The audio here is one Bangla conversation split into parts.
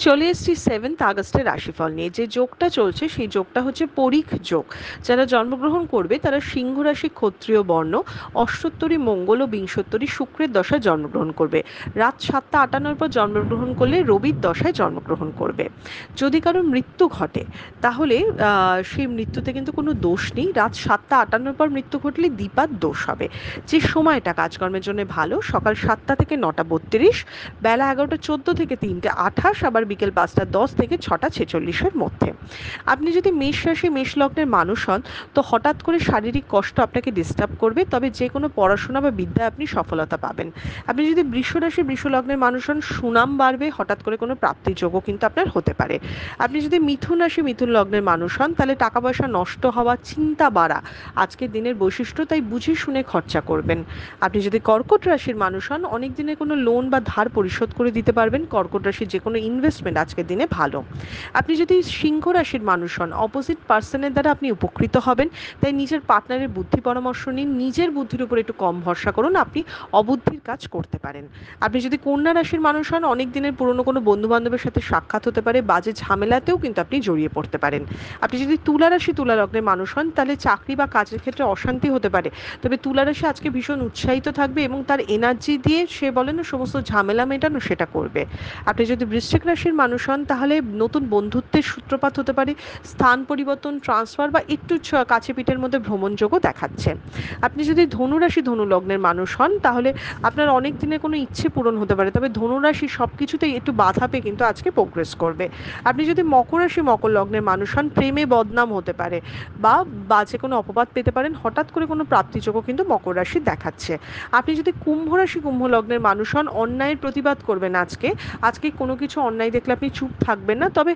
চলে এসেছি 7 আগস্টের রাশিফল নিয়ে। যে যোগটা চলছে সেই যোগটা হচ্ছে পরিখ যোগ। যারা জন্মগ্রহণ করবে তারা সিংহ রাশি, ক্ষত্রিয় বর্ণ, অষ্টোত্তরী মঙ্গল ও বিংশোত্তরী শুক্রের দশায় জন্মগ্রহণ করবে। রাত 7টা 58 পর জন্মগ্রহণ করলে রবির দশায় জন্মগ্রহণ করবে। যদি কারোর মৃত্যু ঘটে তাহলে সেই মৃত্যুতে কিন্তু কোনো দোষ নেই। রাত 7টা 58 পর মৃত্যু ঘটলে দ্বিপাদ দোষ হবে। যে সময়টা কাজকর্মের জন্য ভালো, সকাল 7টা থেকে 9টা 32, বেলা 11টা 14 থেকে 3টে 28, আবার বিকেল 5টা 10 থেকে 6টা 46-এর মধ্যে। আপনি যদি মেষ রাশি মেষ লগ্নের মানুষ হন তো হঠাৎ করে শারীরিক কষ্ট আপনাকে ডিস্টার্ব করবে, তবে যে কোনো পড়াশোনা বা বিদ্যায় আপনি সফলতা পাবেন। আপনি যদি বৃষ রাশি বৃষ লগ্নের মানুষ হন, সুনাম বাড়বে, হঠাৎ করে কোনো প্রাপ্তির যোগও কিন্তু আপনার হতে পারে। আপনি যদি মিথুন রাশি মিথুন লগ্নের মানুষ হন তাহলে টাকা পয়সা নষ্ট হওয়া, চিন্তা বাড়া আজকের দিনের বৈশিষ্ট্য, তাই বুঝে শুনে খরচা করবেন। আপনি যদি কর্কট রাশির মানুষ হন, অনেক দিনের কোনো লোন বা ধার পরিশোধ করে দিতে পারবেন। কর্কট রাশির যে কোনো ইনভেস্টমেন্ট আজকের দিনে ভালো। আপনি যদি সিংহ রাশির মানুষ হন, অপোজিট পার্সনের দ্বারা আপনি উপকৃত হবেন, তাই নিজের পার্টনারের বুদ্ধি পরামর্শ নিন, নিজের বুদ্ধির উপর একটু কম ভরসা করুন, আপনি অবুদ্ধির কাজ করতে পারেন। আপনি যদি কন্যা রাশির মানুষ হন, অনেক দিনের পুরনো কোনো বন্ধু বান্ধবের সাথে সাক্ষাৎ হতে পারে, বাজে ঝামেলাতেও কিন্তু আপনি জড়িয়ে পড়তে পারেন। আপনি যদি তুলা রাশি তুলা লগ্নের মানুষ হন তাহলে চাকরি বা কাজের ক্ষেত্রে অশান্তি হতে পারে, তবে তুলা রাশি আজকে ভীষণ উৎসাহিত থাকবে এবং তার এনার্জি দিয়ে সে বলে না সমস্ত ঝামেলা মেটানো সেটা করবে। আপনি যদি বৃশ্চিক রাশির মানুষ হন তাহলে নতুন বন্ধুত্বের সূত্রপাত হতে পারে, স্থান পরিবর্তন, ট্রান্সফার বা একটু কাছে পিঠের মধ্যে ভ্রমণযোগও দেখাচ্ছে। আপনি যদি ধনু রাশি ধনু লগ্নের মানুষ হন তাহলে আপনার অনেক দিনের কোনো ইচ্ছে পূরণ হতে পারে, তবে ধনু রাশি সব কিছুতেই একটু বাধা পেয়ে কিন্তু আজকে প্রোগ্রেস করবে। আপনি যদি মকর রাশি মকর লগ্নের মানুষ হন, প্রেমে বদনাম হতে পারে বা বাজে কোনো অপবাদ পেতে পারেন, হঠাৎ করে কোনো প্রাপ্তিযোগও কিন্তু মকর রাশি দেখাচ্ছে। আপনি যদি কুম্ভ রাশি কুম্ভ লগ্নের মানুষ হন, অন্যায়ের প্রতিবাদ করবেন আজকে। আজকে কোনো কিছু অন্যায় দেখলে আপনি চুপ থাকবেন না, তবে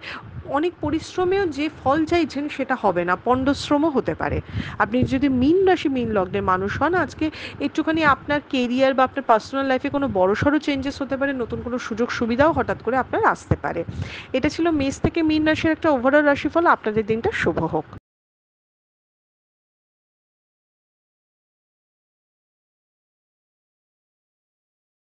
অনেক পরিশ্রমেও যে ফল চাইছেন সেটা হবে না, পণ্ডশ্রমও হতে পারে। আপনি যদি মীন রাশি মীন লগ্নের মানুষ হন, আজকে একটুখানি আপনার কেরিয়ার বা আপনার পার্সোনাল লাইফে কোনো বড়সড় চেঞ্জেস হতে পারে, নতুন কোনো সুযোগ সুবিধাও হঠাৎ করে আপনার আসতে পারে। এটা ছিল মেষ থেকে মীন রাশির একটা ওভারঅল রাশিফল। আপনাদের দিনটা শুভ হোক।